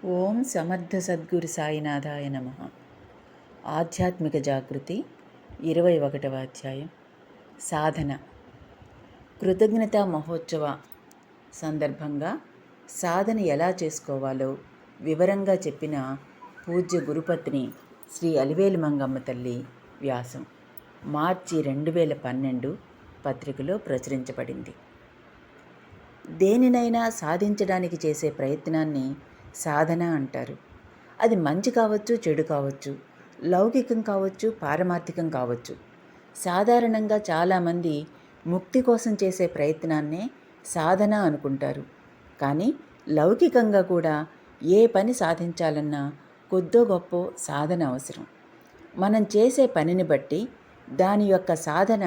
ఓం సమర్థ సద్గురు సాయినాథాయ నమ. ఆధ్యాత్మిక జాగృతి 21వ అధ్యాయం. సాధన. కృతజ్ఞతా మహోత్సవ సందర్భంగా సాధన ఎలా చేసుకోవాలో వివరంగా చెప్పిన పూజ్య గురుపత్ని శ్రీ అలివేలు మంగమ్మ తల్లి వ్యాసం మార్చి 2012 పత్రికలో ప్రచురించబడింది. దేనినైనా సాధించడానికి చేసే ప్రయత్నాన్ని సాధన అంటారు. అది మంచి కావచ్చు, చెడు కావచ్చు, లౌకికం కావచ్చు, పారమార్థికం కావచ్చు. సాధారణంగా చాలామంది ముక్తి కోసం చేసే ప్రయత్నాన్నే సాధన అనుకుంటారు. కానీ లౌకికంగా కూడా ఏ పని సాధించాలన్నా కొద్దో గొప్పో సాధన అవసరం. మనం చేసే పనిని బట్టి దాని యొక్క సాధన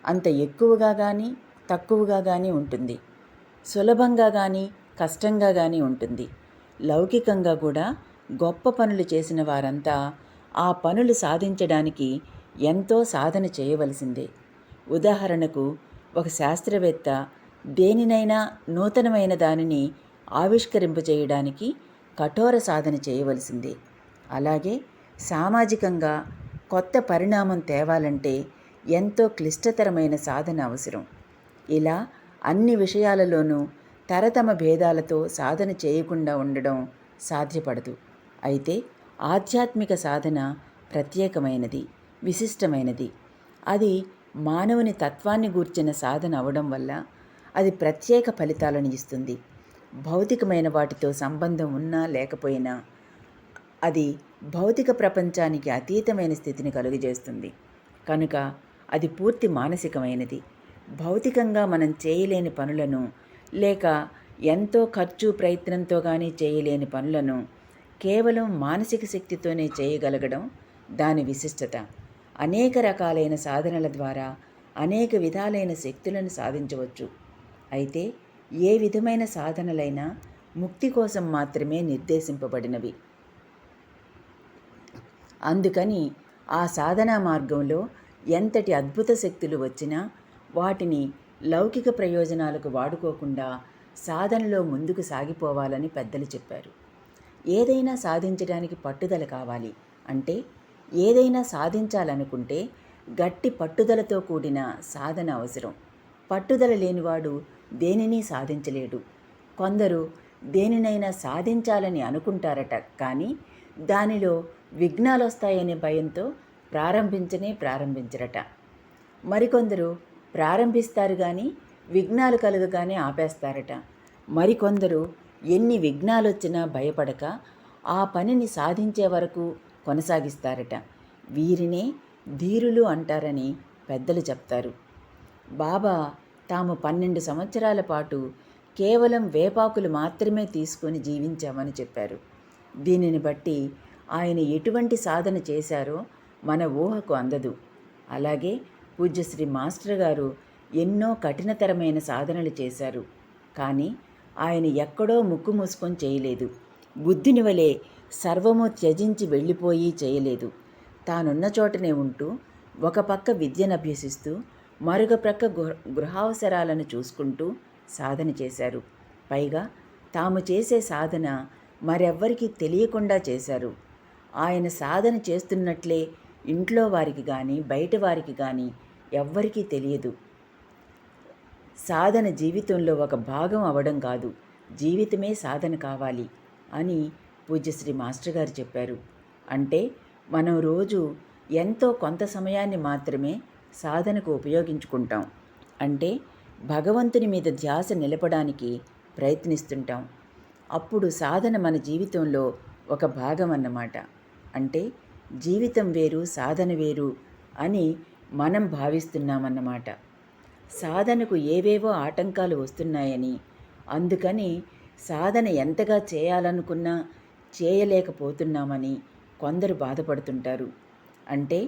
అంత ఎక్కువగా కానీ తక్కువగా కానీ ఉంటుంది. సులభంగా కానీ కష్టంగా కానీ ఉంటుంది. లౌకికంగా కూడా గొప్ప పనులు చేసిన వారంతా ఆ పనులు సాధించడానికి ఎంతో సాధన చేయవలసిందే. ఉదాహరణకు, ఒక శాస్త్రవేత్త దేనినైనా నూతనమైన దానిని ఆవిష్కరింపచేయడానికి కఠోర సాధన చేయవలసిందే. అలాగే సామాజికంగా కొత్త పరిణామం తేవాలంటే ఎంతో క్లిష్టతరమైన సాధన అవసరం. ఇలా అన్ని విషయాలలోనూ తరతమ భేదాలతో సాధన చేయకుండా ఉండడం సాధ్యపడదు. అయితే ఆధ్యాత్మిక సాధన ప్రత్యేకమైనది, విశిష్టమైనది. అది మానవుని తత్వాన్ని గూర్చిన సాధన అవడం వల్ల అది ప్రత్యేక ఫలితాలను ఇస్తుంది. భౌతికమైన వాటితో సంబంధం ఉన్నా లేకపోయినా అది భౌతిక ప్రపంచానికి అతీతమైన స్థితిని కలుగజేస్తుంది. కనుక అది పూర్తి మానసికమైనది. భౌతికంగా మనం చేయలేని పనులను, లేక ఎంతో ఖర్చు ప్రయత్నంతో కానీ చేయలేని పనులను కేవలం మానసిక శక్తితోనే చేయగలగడం దాని విశిష్టత. అనేక రకాలైన సాధనల ద్వారా అనేక విధాలైన శక్తులను సాధించవచ్చు. అయితే ఏ విధమైన సాధనలైనా ముక్తి కోసం మాత్రమే నిర్దేశింపబడినవి. అందుకని ఆ సాధనా మార్గంలో ఎంతటి అద్భుత శక్తులు వచ్చినా వాటిని లౌకిక ప్రయోజనాలకు వాడుకోకుండా సాధనలో ముందుకు సాగిపోవాలని పెద్దలు చెప్పారు. ఏదైనా సాధించడానికి పట్టుదల కావాలి. అంటే ఏదైనా సాధించాలనుకుంటే గట్టి పట్టుదలతో కూడిన సాధన అవసరం. పట్టుదల లేనివాడు దేనినీ సాధించలేడు. కొందరు దేనినైనా సాధించాలని అనుకుంటారట, కానీ దానిలో విఘ్నాలు వస్తాయనే భయంతో ప్రారంభించరట. మరికొందరు ప్రారంభిస్తారు కానీ విఘ్నాలు కలుగగానే ఆపేస్తారట. మరికొందరు ఎన్ని విఘ్నాలొచ్చినా భయపడక ఆ పనిని సాధించే వరకు కొనసాగిస్తారట. వీరినే ధీరులు అంటారని పెద్దలు చెప్తారు. బాబా తాము 12 సంవత్సరాల పాటు కేవలం వేపాకులు మాత్రమే తీసుకొని జీవించామని చెప్పారు. దీనిని బట్టి ఆయన ఎటువంటి సాధన చేశారో మన ఊహకు అందదు. అలాగే పూజ్యశ్రీ మాస్టర్ గారు ఎన్నో కఠినతరమైన సాధనలు చేశారు. కానీ ఆయన ఎక్కడో ముక్కు మూసుకొని చేయలేదు. బుద్ధుని వలె సర్వము త్యజించి వెళ్ళిపోయి చేయలేదు. తానున్న చోటనే ఉంటూ ఒక పక్క విద్యను అభ్యసిస్తూ మరొక ప్రక్క గృహావసరాలను చూసుకుంటూ సాధన చేశారు. పైగా తాము చేసే సాధన మరెవ్వరికీ తెలియకుండా చేశారు. ఆయన సాధన చేస్తున్నట్లే ఇంట్లో వారికి కానీ బయట వారికి కానీ ఎవ్వరికీ తెలియదు. సాధన జీవితంలో ఒక భాగం అవడం కాదు, జీవితమే సాధన కావాలి అని పూజ్యశ్రీ మాస్టర్ గారు చెప్పారు. అంటే మనం రోజు ఎంతో కొంత సమయాన్ని మాత్రమే సాధనకు ఉపయోగించుకుంటాం. అంటే భగవంతుని మీద ధ్యాస నిలపడానికి ప్రయత్నిస్తుంటాం. అప్పుడు సాధన మన జీవితంలో ఒక భాగం అన్నమాట. అంటే జీవితం వేరు, సాధన వేరు అని మనం భావిస్తున్నామన్నమాట. సాధనకు ఏవేవో ఆటంకాలు వస్తున్నాయని, అందుకని సాధన ఎంతగా చేయాలనుకున్నా చేయలేకపోతున్నామని కొందరు బాధపడుతుంటారు. అంటే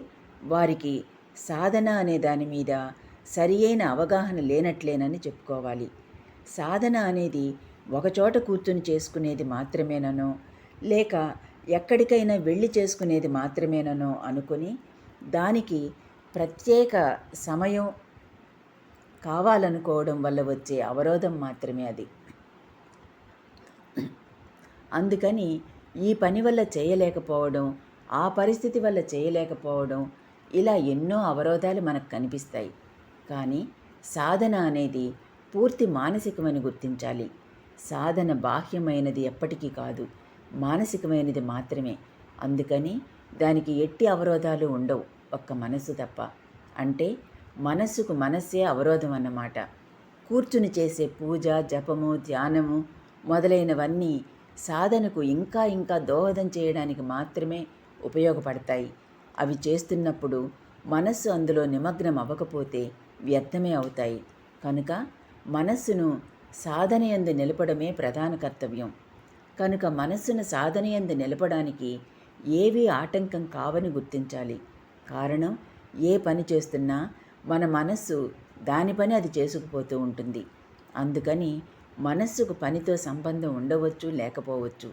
వారికి సాధన అనే దాని మీద సరియైన అవగాహన లేనట్లేనని చెప్పుకోవాలి. సాధన అనేది ఒకచోట కూర్చుని చేసుకునేది మాత్రమేననో, లేక ఎక్కడికైనా వెళ్ళి చేసుకునేది మాత్రమేననో అనుకుని దానికి ప్రత్యేక సమయం కావాలనుకోవడం వల్ల వచ్చే అవరోధం మాత్రమే అది. అందుకని ఈ పని వల్ల చేయలేకపోవడం, ఆ పరిస్థితి వల్ల చేయలేకపోవడం, ఇలా ఎన్నో అవరోధాలు మనకు కనిపిస్తాయి. కానీ సాధన అనేది పూర్తి మానసికమని గుర్తించాలి. సాధన బాహ్యమైనది ఎప్పటికీ కాదు, మానసికమైనది మాత్రమే. అందుకని దానికి ఎట్టి అవరోధాలు ఉండవు, ఒక్క మనస్సు తప్ప. అంటే మనస్సుకు మనస్సే అవరోధం అన్నమాట. కూర్చుని చేసే పూజ, జపము, ధ్యానము మొదలైనవన్నీ సాధనకు ఇంకా ఇంకా దోహదం చేయడానికి మాత్రమే ఉపయోగపడతాయి. అవి చేస్తున్నప్పుడు మనస్సు అందులో నిమగ్నం అవ్వకపోతే వ్యర్థమే అవుతాయి. కనుక మనస్సును సాధనయందు నిలపడమే ప్రధాన కర్తవ్యం. కనుక మనస్సును సాధనయందు నిలపడానికి ఏవీ ఆటంకం కావని గుర్తించాలి. కారణం, ఏ పని చేస్తున్నా మన మనస్సు దాని పని అది చేసుకుపోతూ ఉంటుంది. అందుకని మనస్సుకు పనితో సంబంధం ఉండవచ్చు, లేకపోవచ్చు.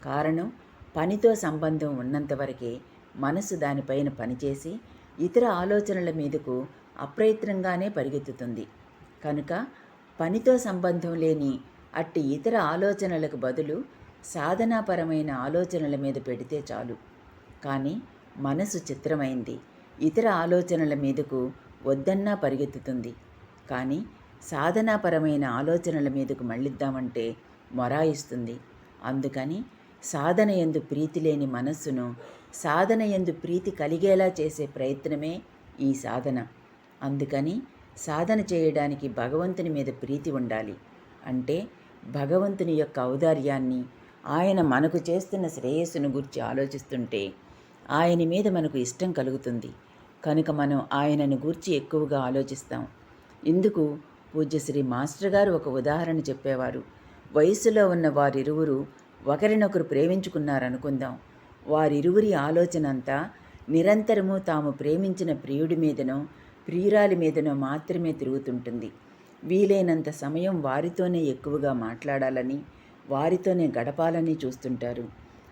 కారణం, పనితో సంబంధం ఉన్నంతవరకే మనస్సు దానిపైన పనిచేసి ఇతర ఆలోచనల మీదకు అప్రయత్నంగానే పరిగెత్తుతుంది. కనుక పనితో సంబంధం లేని అట్టి ఇతర ఆలోచనలకు బదులు సాధనాపరమైన ఆలోచనల మీద పెడితే చాలు. కానీ మనసు చిత్రమైంది, ఇతర ఆలోచనల మీదకు వద్దన్నా పరిగెత్తుతుంది. కానీ సాధనాపరమైన ఆలోచనల మీదకు మళ్ళిద్దామంటే మొరాయిస్తుంది. అందుకని సాధన యందు ప్రీతి లేని మనస్సును సాధన యందు ప్రీతి కలిగేలా చేసే ప్రయత్నమే ఈ సాధన. అందుకని సాధన చేయడానికి భగవంతుని మీద ప్రీతి ఉండాలి. అంటే భగవంతుని యొక్క ఔదార్యాన్ని, ఆయన మనకు చేస్తున్న శ్రేయస్సును గురించి ఆలోచిస్తుంటే ఆయన మీద మనకు ఇష్టం కలుగుతుంది. కనుక మనం ఆయనను గూర్చి ఎక్కువగా ఆలోచిస్తాం. ఇందుకు పూజ్యశ్రీ మాస్టర్ గారు ఒక ఉదాహరణ చెప్పేవారు. వయస్సులో ఉన్న వారిరువురు ఒకరినొకరు ప్రేమించుకున్నారనుకుందాం. వారిరువురి ఆలోచన అంతా నిరంతరము తాము ప్రేమించిన ప్రియుడి మీదనో ప్రియురాలి మీదనో మాత్రమే తిరుగుతుంటుంది. వీలైనంత సమయం వారితోనే ఎక్కువగా మాట్లాడాలని, వారితోనే గడపాలని చూస్తుంటారు.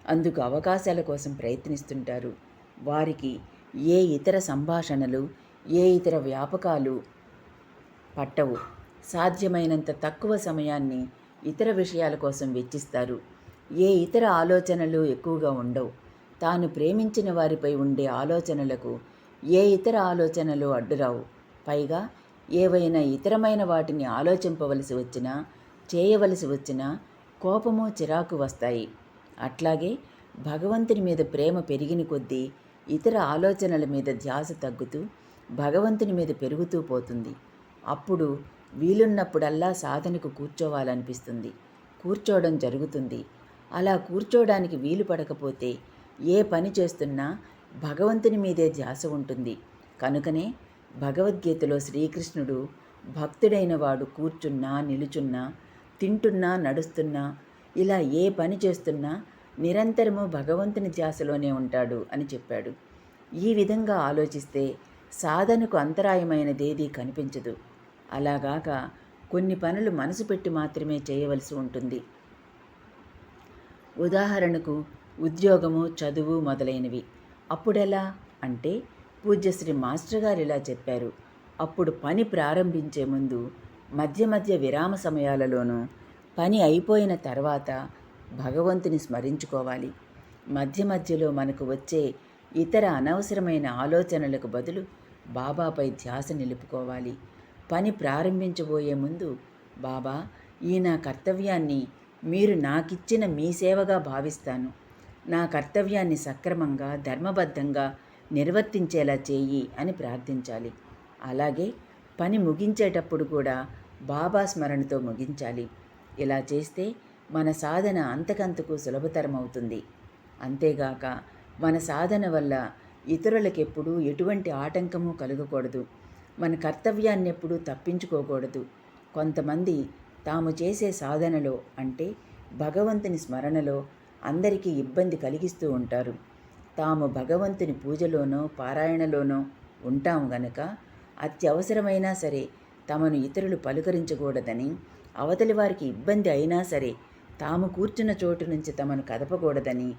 అందుకు అవకాశాల కోసం ప్రయత్నిస్తుంటారు. వారికి ఏ ఇతర సంభాషణలు, ఏ ఇతర వ్యాపకాలు పట్టవు. సాధ్యమైనంత తక్కువ సమయాన్ని ఇతర విషయాల కోసం వెచ్చిస్తారు. ఏ ఇతర ఆలోచనలు ఎక్కువగా ఉండవు. తాను ప్రేమించిన వారిపై ఉండే ఆలోచనలకు ఏ ఇతర ఆలోచనలు అడ్డురావు. పైగా ఏవైనా ఇతరమైన వాటిని ఆలోచింపవలసి వచ్చినా, చేయవలసి వచ్చినా కోపము, చిరాకు వస్తాయి. అట్లాగే భగవంతుని మీద ప్రేమ పెరిగిన కొద్దీ ఇతర ఆలోచనల మీద ధ్యాస తగ్గుతూ భగవంతుని మీద పెరుగుతూ పోతుంది. అప్పుడు వీలున్నప్పుడల్లా సాధనకు కూర్చోవాలనిపిస్తుంది. కూర్చోవడం జరుగుతుంది. అలా కూర్చోవడానికి వీలు పడకపోతే ఏ పని చేస్తున్నా భగవంతుని మీదే ధ్యాస ఉంటుంది. కనుకనే భగవద్గీతలో శ్రీకృష్ణుడు భక్తుడైన వాడు కూర్చున్నా, నిలుచున్నా, తింటున్నా, నడుస్తున్నా, ఇలా ఏ పని చేస్తున్నా నిరంతరము భగవంతుని ధ్యాసలోనే ఉంటాడు అని చెప్పాడు. ఈ విధంగా ఆలోచిస్తే సాధనకు అంతరాయమైనదేదీ కనిపించదు. అలాగాక కొన్ని పనులు మనసు పెట్టి మాత్రమే చేయవలసి ఉంటుంది. ఉదాహరణకు ఉద్యోగము, చదువు మొదలైనవి. అప్పుడెలా అంటే పూజ్యశ్రీ మాస్టర్ గారు ఇలా చెప్పారు. అప్పుడు పని ప్రారంభించే ముందు, మధ్య మధ్య విరామ సమయాలలోనూ, పని అయిపోయిన తర్వాత భగవంతుని స్మరించుకోవాలి. మధ్య మధ్యలో మనకు వచ్చే ఇతర అనవసరమైన ఆలోచనలకు బదులు బాబాపై ధ్యాస నిలుపుకోవాలి. పని ప్రారంభించబోయే ముందు, బాబా, ఈ నా కర్తవ్యాన్ని మీరు నాకిచ్చిన మీ సేవగా భావిస్తాను. నా కర్తవ్యాన్ని సక్రమంగా, ధర్మబద్ధంగా నిర్వర్తించేలా చేయి అని ప్రార్థించాలి. అలాగే పని ముగించేటప్పుడు కూడా బాబా స్మరణతో ముగించాలి. ఇలా చేస్తే మన సాధన అంతకంతకు సులభతరమవుతుంది. అంతేగాక మన సాధన వల్ల ఇతరులకెప్పుడూ ఎటువంటి ఆటంకము కలగకూడదు. మన కర్తవ్యాన్ని ఎప్పుడూ తప్పించుకోకూడదు. కొంతమంది తాము చేసే సాధనలో, అంటే భగవంతుని స్మరణలో అందరికీ ఇబ్బంది కలిగిస్తూ ఉంటారు. తాము భగవంతుని పూజలోనో పారాయణలోనో ఉంటాం గనక అత్యవసరమైనా సరే తమను ఇతరులు పలుకరించకూడదని, అవతలి వారికి ఇబ్బంది అయినా సరే తాము కూర్చున్న చోటు నుంచి తమను కదపకూడదని,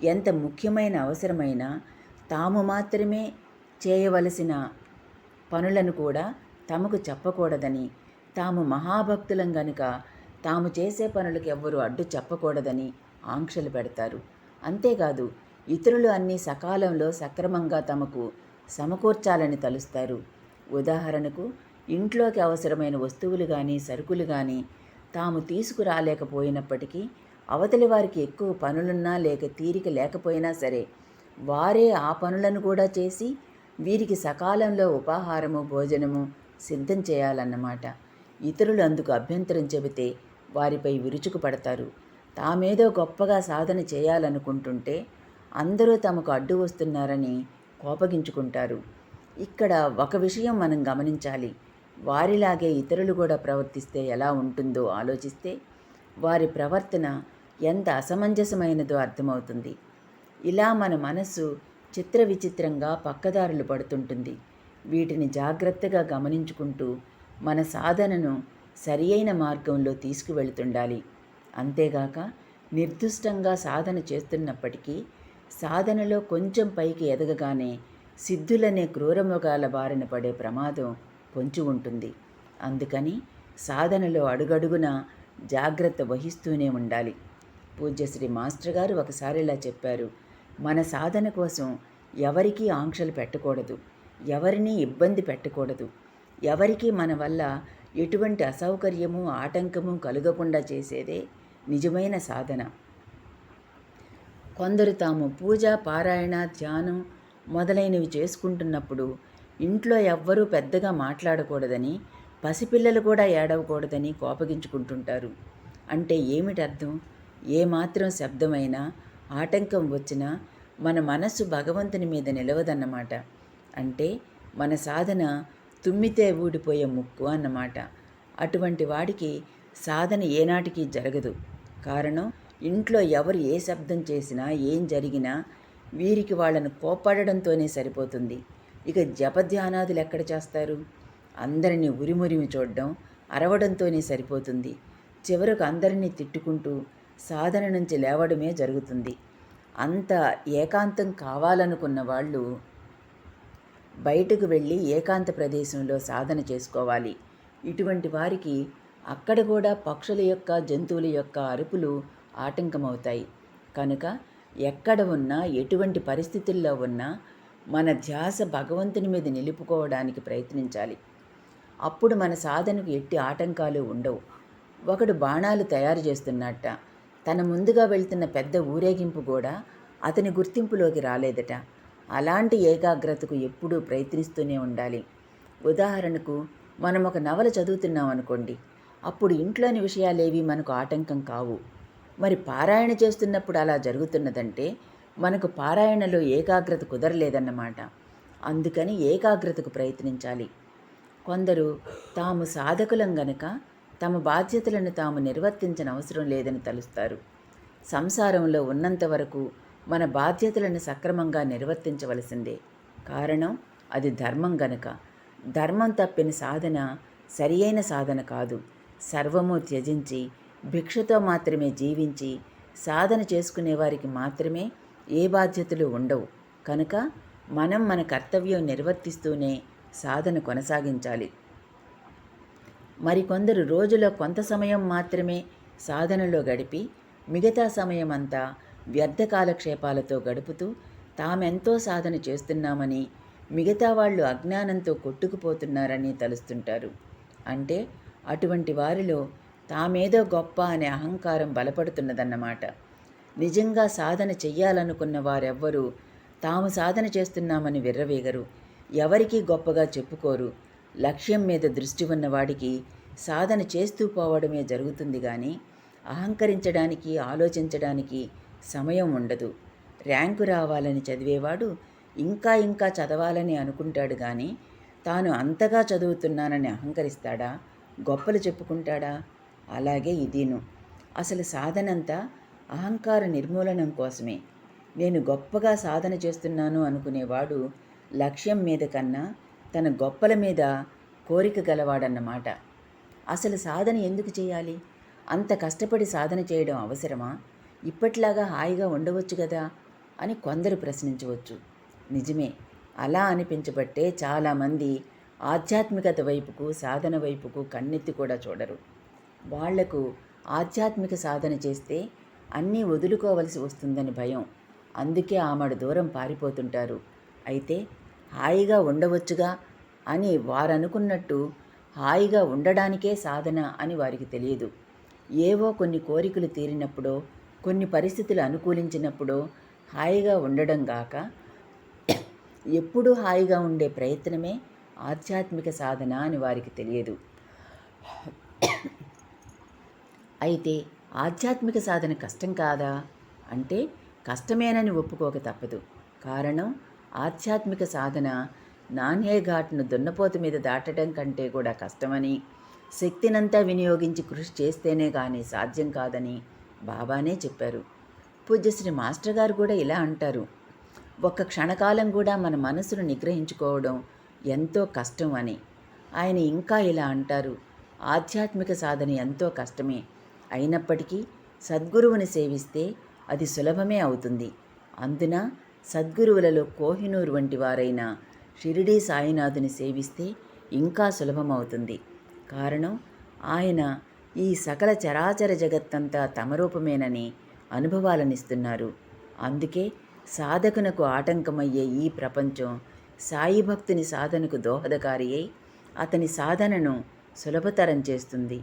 ఎంత ముఖ్యమైన అవసరమైనా తాము మాత్రమే చేయవలసిన పనులను కూడా తమకు చెప్పకూడదని, తాము మహాభక్తులం గనుక తాము చేసే పనులకు ఎవ్వరూ అడ్డు చెప్పకూడదని ఆంక్షలు పెడతారు. అంతేకాదు ఇతరులు అన్నీ సకాలంలో సక్రమంగా తమకు సమకూర్చాలని తలుస్తారు. ఉదాహరణకు ఇంట్లోకి అవసరమైన వస్తువులు కానీ సరుకులు కానీ తాము తీసుకురాలేకపోయినప్పటికీ అవతలి వారికి ఎక్కువ పనులున్నా లేక తీరిక లేకపోయినా సరే వారే ఆ పనులను కూడా చేసి వీరికి సకాలంలో ఉపాహారము భోజనము సిద్ధం చేయాలన్నమాట. ఇతరులు అందుకు అభ్యంతరం చెబితే వారిపై విరుచుకుపడతారు. తామేదో గొప్పగా సాధన చేయాలనుకుంటుంటే అందరూ తమకు అడ్డు వస్తున్నారని కోపగించుకుంటారు. ఇక్కడ ఒక విషయం మనం గమనించాలి. వారిలాగే ఇతరులు కూడా ప్రవర్తిస్తే ఎలా ఉంటుందో ఆలోచిస్తే వారి ప్రవర్తన ఎంత అసమంజసమైనదో అర్థమవుతుంది. ఇలా మన మనస్సు చిత్ర విచిత్రంగా పక్కదారులు పడుతుంటుంది. వీటిని జాగ్రత్తగా గమనించుకుంటూ మన సాధనను సరియైన మార్గంలో తీసుకువెళుతుండాలి. అంతేగాక నిర్దిష్టంగా సాధన చేస్తున్నప్పటికీ సాధనలో కొంచెం పైకి ఎదగగానే సిద్ధులనే క్రూరమృగాల బారిన పడే ప్రమాదం పొంచి ఉంటుంది. అందుకని సాధనలో అడుగడుగున జాగ్రత్త వహిస్తూనే ఉండాలి. పూజ్యశ్రీ మాస్టర్ గారు ఒకసారి ఇలా చెప్పారు, మన సాధన కోసం ఎవరికీ ఆంక్షలు పెట్టకూడదు, ఎవరినీ ఇబ్బంది పెట్టకూడదు, ఎవరికీ మన వల్ల ఎటువంటి అసౌకర్యము ఆటంకము కలుగకుండా చేసేదే నిజమైన సాధన. కొందరు తాము పూజ పారాయణ ధ్యానం మొదలైనవి చేసుకుంటున్నప్పుడు ఇంట్లో ఎవ్వరూ పెద్దగా మాట్లాడకూడదని పసిపిల్లలు కూడా ఏడవకూడదని కోపగించుకుంటుంటారు. అంటే ఏమిటర్థం? ఏమాత్రం శబ్దమైనా ఆటంకం వచ్చినా మన మనస్సు భగవంతుని మీద నిలవదన్నమాట. అంటే మన సాధన తుమ్మితే ఊడిపోయే ముక్కు అన్నమాట. అటువంటి వాడికి సాధన ఏనాటికి జరగదు. కారణం ఇంట్లో ఎవరు ఏ శబ్దం చేసినా ఏం జరిగినా వీరికి వాళ్ళను కోప్పడడంతోనే సరిపోతుంది. ఇక జపధ్యానాదులు ఎక్కడ చేస్తారు? అందరినీ ఉరిమురిమి చూడడం అరవడంతోనే సరిపోతుంది. చివరకు అందరినీ తిట్టుకుంటూ సాధన నుంచి లేవడమే జరుగుతుంది. అంత ఏకాంతం కావాలనుకున్న వాళ్ళు బయటకు వెళ్ళి ఏకాంత ప్రదేశంలో సాధన చేసుకోవాలి. ఇటువంటి వారికి అక్కడ కూడా పక్షుల యొక్క జంతువుల యొక్క అరుపులు ఆటంకమవుతాయి. కనుక ఎక్కడ ఉన్నా ఎటువంటి పరిస్థితుల్లో ఉన్నా మన ధ్యాస భగవంతుని మీద నిలుపుకోవడానికి ప్రయత్నించాలి. అప్పుడు మన సాధనకు ఎట్టి ఆటంకాలు ఉండవు. ఒకడు బాణాలు తయారు చేస్తున్నట్ట తన ముందుగా వెళ్తున్న పెద్ద ఊరేగింపు కూడా అతని గుర్తింపులోకి రాలేదట. అలాంటి ఏకాగ్రతకు ఎప్పుడూ ప్రయత్నిస్తూనే ఉండాలి. ఉదాహరణకు మనం ఒక నవల చదువుతున్నాం అనుకోండి, అప్పుడు ఇంట్లోని విషయాలేవి మనకు ఆటంకం కావు. మరి పారాయణ చేస్తున్నప్పుడు అలా జరుగుతున్నదంటే మనకు పారాయణలో ఏకాగ్రత కుదరలేదన్నమాట. అందుకని ఏకాగ్రతకు ప్రయత్నించాలి. కొందరు తాము సాధకులం గనక తమ బాధ్యతలను తాము నిర్వర్తించనవసరం లేదని తలుస్తారు. సంసారంలో ఉన్నంత వరకు మన బాధ్యతలను సక్రమంగా నిర్వర్తించవలసిందే. కారణం అది ధర్మం గనక. ధర్మం తప్పిన సాధన సరియైన సాధన కాదు. సర్వము త్యజించి భిక్షతో మాత్రమే జీవించి సాధన చేసుకునే వారికి మాత్రమే ఏ బాధ్యతలు ఉండవు. కనుక మనం మన కర్తవ్యం నిర్వర్తిస్తూనే సాధన కొనసాగించాలి. మరికొందరు రోజులో కొంత సమయం మాత్రమే సాధనలో గడిపి మిగతా సమయమంతా వ్యర్థ కాలక్షేపాలతో గడుపుతూ తామెంతో సాధన చేస్తున్నామని మిగతా వాళ్ళు అజ్ఞానంతో కొట్టుకుపోతున్నారని తలుస్తుంటారు. అంటే అటువంటి వారిలో తామేదో గొప్ప అనే అహంకారం బలపడుతున్నదన్నమాట. నిజంగా సాధన చెయ్యాలనుకున్న వారెవ్వరూ తాము సాధన చేస్తున్నామని విర్రవీగరు, ఎవరికీ గొప్పగా చెప్పుకోరు. లక్ష్యం మీద దృష్టి ఉన్నవాడికి సాధన చేస్తూ పోవడమే జరుగుతుంది కానీ అహంకరించడానికి ఆలోచించడానికి సమయం ఉండదు. ర్యాంకు రావాలని చదివేవాడు ఇంకా ఇంకా చదవాలని అనుకుంటాడు కానీ తాను అంతగా చదువుతున్నానని అహంకరిస్తాడా, గొప్పలు చెప్పుకుంటాడా? అలాగే ఇదీను. అసలు సాధనంతా అహంకార నిర్మూలనం కోసమే. నేను గొప్పగా సాధన చేస్తున్నాను అనుకునేవాడు లక్ష్యం మీద కన్నా తన గొప్పల మీద కోరిక గలవాడన్నమాట. అసలు సాధన ఎందుకు చేయాలి? అంత కష్టపడి సాధన చేయడం అవసరమా? ఇప్పట్లాగా హాయిగా ఉండవచ్చు కదా అని కొందరు ప్రశ్నించవచ్చు. నిజమే, అలా అనిపించబట్టే చాలామంది ఆధ్యాత్మికత వైపుకు సాధన వైపుకు కన్నెత్తి కూడా చూడరు. వాళ్లకు ఆధ్యాత్మిక సాధన చేస్తే అన్నీ వదులుకోవలసి వస్తుందని భయం. అందుకే ఆమెడు దూరం పారిపోతుంటారు. అయితే హాయిగా ఉండవచ్చుగా అని వారనుకున్నట్టు హాయిగా ఉండడానికే సాధన అని వారికి తెలియదు. ఏవో కొన్ని కోరికలు తీరినప్పుడో, కొన్ని పరిస్థితులు అనుకూలించినప్పుడో హాయిగా ఉండడం గాక ఎప్పుడూ హాయిగా ఉండే ప్రయత్నమే ఆధ్యాత్మిక సాధన అని వారికి తెలియదు. అయితే ఆధ్యాత్మిక సాధన కష్టం కాదా అంటే కష్టమేనని ఒప్పుకోక తప్పదు. కారణం ఆధ్యాత్మిక సాధన నాన్హే ఘాట్ను దున్నపోతు మీద దాటడం కంటే కూడా కష్టమని, శక్తినంతా వినియోగించి కృషి చేస్తేనే కానీ సాధ్యం కాదని బాబానే చెప్పారు. పూజ్యశ్రీ మాస్టర్ గారు కూడా ఇలా అంటారు, ఒక్క క్షణకాలం కూడా మన మనసును నిగ్రహించుకోవడం ఎంతో కష్టం అని. ఆయన ఇంకా ఇలా అంటారు, ఆధ్యాత్మిక సాధన ఎంతో కష్టమే అయినప్పటికీ సద్గురువుని సేవిస్తే అది సులభమే అవుతుంది. అందున సద్గురువులలో కోహినూర్ వంటి వారైన షిరిడీ సాయినాథుని సేవిస్తే ఇంకా సులభమవుతుంది. కారణం ఆయన ఈ సకల చరాచర జగత్తంతా తమ రూపమేనని అనుభవాలనిస్తున్నారు. అందుకే సాధకునకు ఆటంకమయ్యే ఈ ప్రపంచం సాయి భక్తుని సాధనకు దోహదకారి అయి అతని సాధనను సులభతరం చేస్తుంది.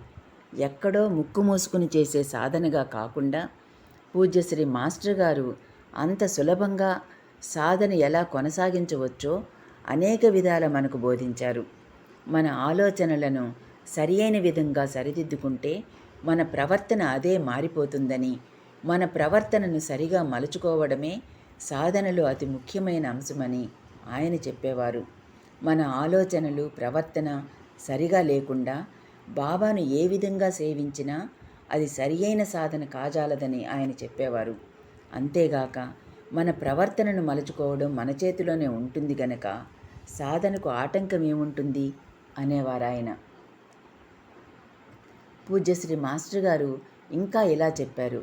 ఎక్కడో ముక్కు మూసుకుని చేసే సాధనగా కాకుండా పూజ్యశ్రీ మాస్టర్ గారు అంత సులభంగా సాధన ఎలా కొనసాగించవచ్చో అనేక విధాల మనకు బోధించారు. మన ఆలోచనలను సరియైన విధంగా సరిదిద్దుకుంటే మన ప్రవర్తన అదే మారిపోతుందని, మన ప్రవర్తనను సరిగా మలుచుకోవడమే సాధనలో అతి ముఖ్యమైన అంశమని ఆయన చెప్పేవారు. మన ఆలోచనలు ప్రవర్తన సరిగా లేకుండా బాబాను ఏ విధంగా సేవించినా అది సరియైన సాధన కాజాలదని ఆయన చెప్పేవారు. అంతేగాక మన ప్రవర్తనను మలుచుకోవడం మన చేతిలోనే ఉంటుంది గనక సాధనకు ఆటంకం ఏముంటుంది అనేవారు ఆయన. పూజ్యశ్రీ మాస్టర్ గారు ఇంకా ఇలా చెప్పారు,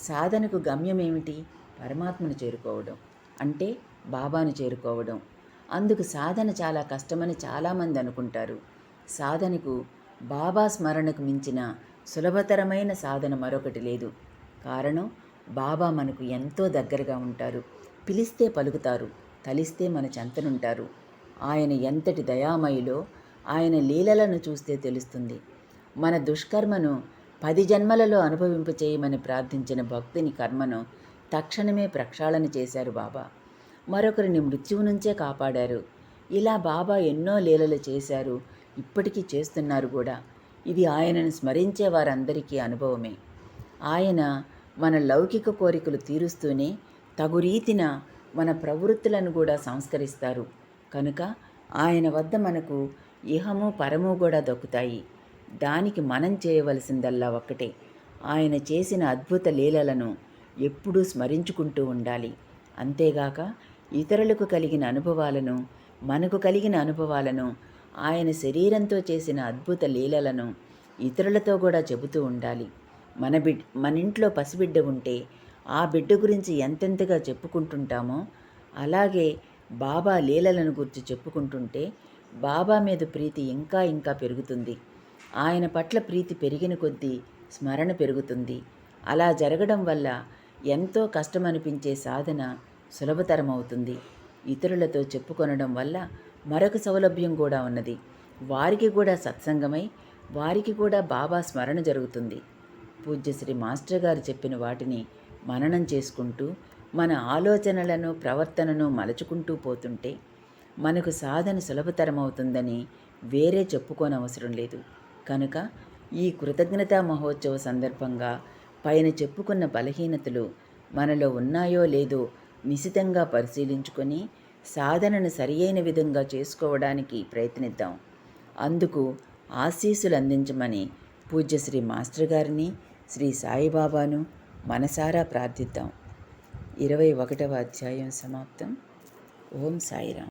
సాధనకు గమ్యం ఏమిటి? పరమాత్మను చేరుకోవడం, అంటే బాబాను చేరుకోవడం. అందుకు సాధన చాలా కష్టమని చాలామంది అనుకుంటారు. సాధనకు బాబా స్మరణకు మించిన సులభతరమైన సాధన మరొకటి లేదు. కారణం బాబా మనకు ఎంతో దగ్గరగా ఉంటారు. పిలిస్తే పలుకుతారు, తలిస్తే మన చెంతనుంటారు. ఆయన ఎంతటి దయామయులో ఆయన లీలలను చూస్తే తెలుస్తుంది. మన దుష్కర్మను 10 జన్మలలో అనుభవింపచేయమని ప్రార్థించిన భక్తుని కర్మను తక్షణమే ప్రక్షాళన చేశారు బాబా. మరొకరిని మృత్యువు నుంచే కాపాడారు. ఇలా బాబా ఎన్నో లీలలు చేశారు, ఇప్పటికీ చేస్తున్నారు కూడా. ఇది ఆయనను స్మరించే వారందరికీ అనుభవమే. ఆయన మన లౌకిక కోరికలు తీరుస్తూనే తగు రీతిన మన ప్రవృత్తులను కూడా సంస్కరిస్తారు. కనుక ఆయన వద్ద మనకు ఇహము పరము కూడా దక్కుతాయి. దానికి మనం చేయవలసిందల్లా ఒక్కటే, ఆయన చేసిన అద్భుత లీలలను ఎప్పుడూ స్మరించుకుంటూ ఉండాలి. అంతేగాక ఇతరులకు కలిగిన అనుభవాలను, మనకు కలిగిన అనుభవాలను, ఆయన శరీరంతో చేసిన అద్భుత లీలలను ఇతరులతో కూడా చెబుతూ ఉండాలి. మన ఇంట్లో పసిబిడ్డ ఉంటే ఆ బిడ్డ గురించి ఎంతెంతగా చెప్పుకుంటుంటామో, అలాగే బాబా లీలలను గురించి చెప్పుకుంటుంటే బాబా మీద ప్రీతి ఇంకా ఇంకా పెరుగుతుంది. ఆయన పట్ల ప్రీతి పెరిగిన కొద్దీ స్మరణ పెరుగుతుంది. అలా జరగడం వల్ల ఎంతో కష్టమనిపించే సాధన సులభతరమవుతుంది. ఇతరులతో చెప్పుకొనడం వల్ల మరొక సౌలభ్యం కూడా ఉన్నది. వారికి కూడా సత్సంగమై వారికి కూడా బాబా స్మరణ జరుగుతుంది. పూజ్యశ్రీ మాస్టర్ గారు చెప్పిన వాటిని మననం చేసుకుంటూ మన ఆలోచనలను ప్రవర్తనను మలుచుకుంటూ పోతుంటే మనకు సాధన సులభతరమవుతుందని వేరే చెప్పుకోనవసరం లేదు. కనుక ఈ కృతజ్ఞతా మహోత్సవ సందర్భంగా పైన చెప్పుకున్న బలహీనతలు మనలో ఉన్నాయో లేదో నిశితంగా పరిశీలించుకొని సాధనను సరియైన విధంగా చేసుకోవడానికి ప్రయత్నిద్దాం. అందుకు ఆశీస్సులు అందించమని పూజ్యశ్రీ మాస్టర్ గారిని, శ్రీ సాయిబాబాను మనసారా ప్రార్థిద్దాం. 21వ అధ్యాయం సమాప్తం. ఓం సాయిరాం.